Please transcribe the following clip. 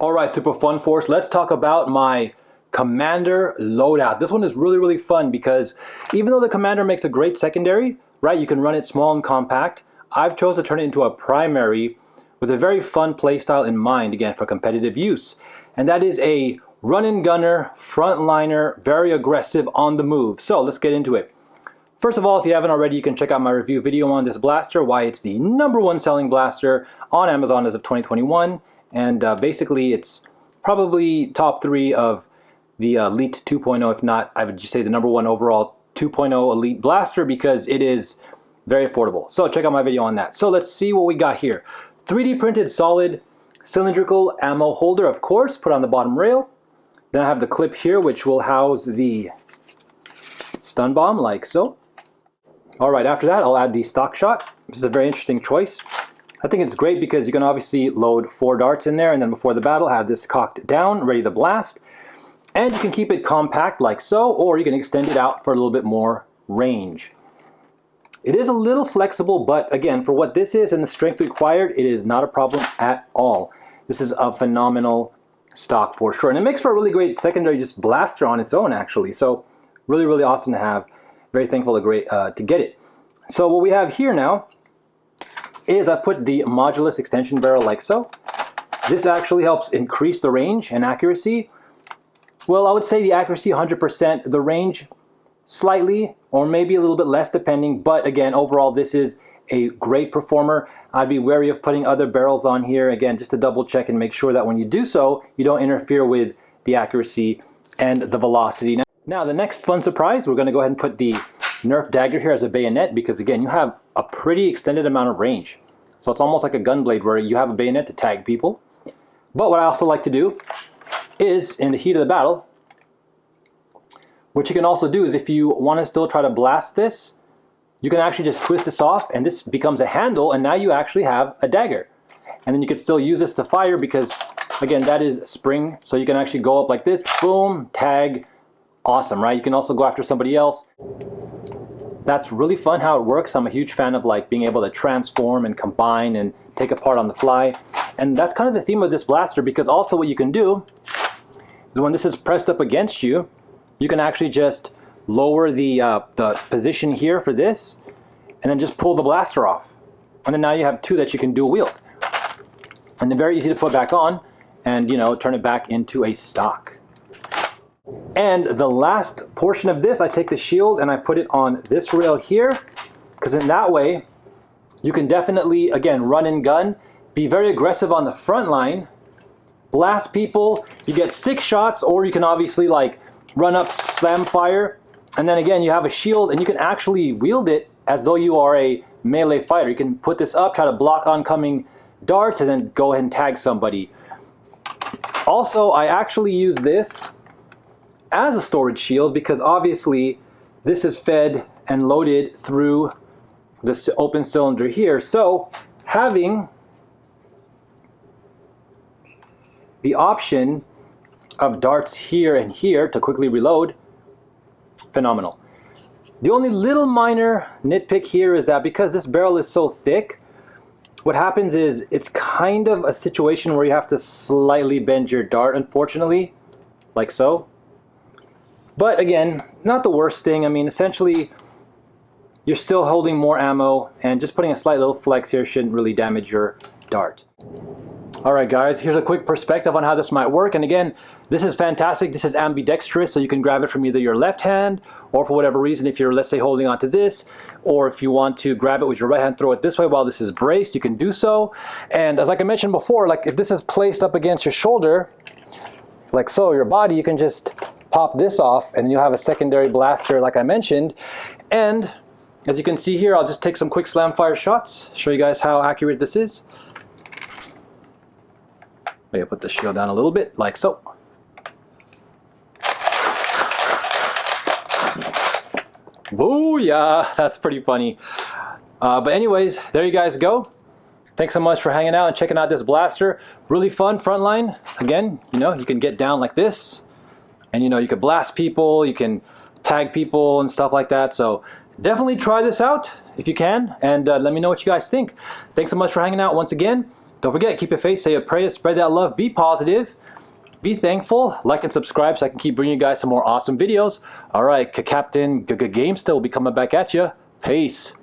Alright, Super Fun Force, let's talk about my Commander Loadout. This one is really fun because even though the Commander makes a great secondary, right, you can run it small and compact, I've chosen to turn it into a primary with a very fun playstyle in mind, again, for competitive use. And that is a run-and gunner, frontliner, very aggressive on the move. So let's get into it. First of all, if you haven't already, you can check out my review video on this blaster, why it's the #1 selling blaster on Amazon as of 2021. And basically, it's probably top 3 of the Elite 2.0, if not, I would just say the #1 overall 2.0 Elite blaster because it is very affordable. So check out my video on that. So let's see what we got here. 3D printed solid cylindrical ammo holder, of course, put on the bottom rail. Then I have the clip here, which will house the stun bomb, like so. All right, after that, I'll add the stock shot. This is a very interesting choice. I think it's great because you can obviously load 4 darts in there, and then before the battle, have this cocked down, ready to blast. And you can keep it compact like so, or you can extend it out for a little bit more range. It is a little flexible, but again, for what this is and the strength required, it is not a problem at all. This is a phenomenal stock for sure. And it makes for a really great secondary just blaster on its own, actually. So really awesome to have. Very thankful to get it. So what we have here now is I put the Modulus extension barrel like so. This actually helps increase the range and accuracy. Well, I would say the accuracy 100%, the range slightly or maybe a little bit less depending, but again, overall this is a great performer. I'd be wary of putting other barrels on here, again, just to double check and make sure that when you do so, you don't interfere with the accuracy and the velocity. Now the next fun surprise, we're going to go ahead and put the Nerf Dagger here as a bayonet because again, you have a pretty extended amount of range. So it's almost like a gun blade where you have a bayonet to tag people. But what I also like to do is, in the heat of the battle, what you can also do is if you want to still try to blast this, you can actually just twist this off and this becomes a handle and now you actually have a dagger. And then you can still use this to fire because, again, that is spring. So you can actually go up like this, boom, tag, awesome, right? You can also go after somebody else. That's really fun how it works. I'm a huge fan of like being able to transform and combine and take apart on the fly. And that's kind of the theme of this blaster because also what you can do is when this is pressed up against you, you can actually just lower the position here for this and then just pull the blaster off. And then now you have 2 that you can dual wield. And they're very easy to put back on and, you know, turn it back into a stock. And the last portion of this, I take the shield and I put it on this rail here because in that way you can definitely, again, run and gun, be very aggressive on the front line, blast people, you get 6 shots, or you can obviously like run up, slam fire, and then again you have a shield and you can actually wield it as though you are a melee fighter. You can put this up, try to block oncoming darts, and then go ahead and tag somebody. Also, I actually use this as a storage shield because obviously this is fed and loaded through this open cylinder here. So having the option of darts here and here to quickly reload, phenomenal. The only little minor nitpick here is that because this barrel is so thick, what happens is it's kind of a situation where you have to slightly bend your dart, unfortunately, like so. But again, not the worst thing. I mean, essentially, you're still holding more ammo, and just putting a slight little flex here shouldn't really damage your dart. Alright guys, here's a quick perspective on how this might work. And again, this is fantastic. This is ambidextrous, so you can grab it from either your left hand, or for whatever reason, if you're, let's say, holding onto this, or if you want to grab it with your right hand, throw it this way while this is braced, you can do so. And as like I mentioned before, like if this is placed up against your shoulder, like so, your body, you can just pop this off and you'll have a secondary blaster like I mentioned. And as you can see here, I'll just take some quick slam fire shots, show you guys how accurate this is. Maybe I'll put the shield down a little bit, like so. Booyah! That's pretty funny. But anyways, there you guys go. Thanks so much for hanging out and checking out this blaster. Really fun frontline. Again, you know, you can get down like this. And you know, you can blast people, you can tag people and stuff like that. So definitely try this out if you can. And let me know what you guys think. Thanks so much for hanging out once again. Don't forget, keep your faith, say a prayer, spread that love, be positive, be thankful, like and subscribe so I can keep bringing you guys some more awesome videos. All right, Captain GameStar will be coming back at you. Peace.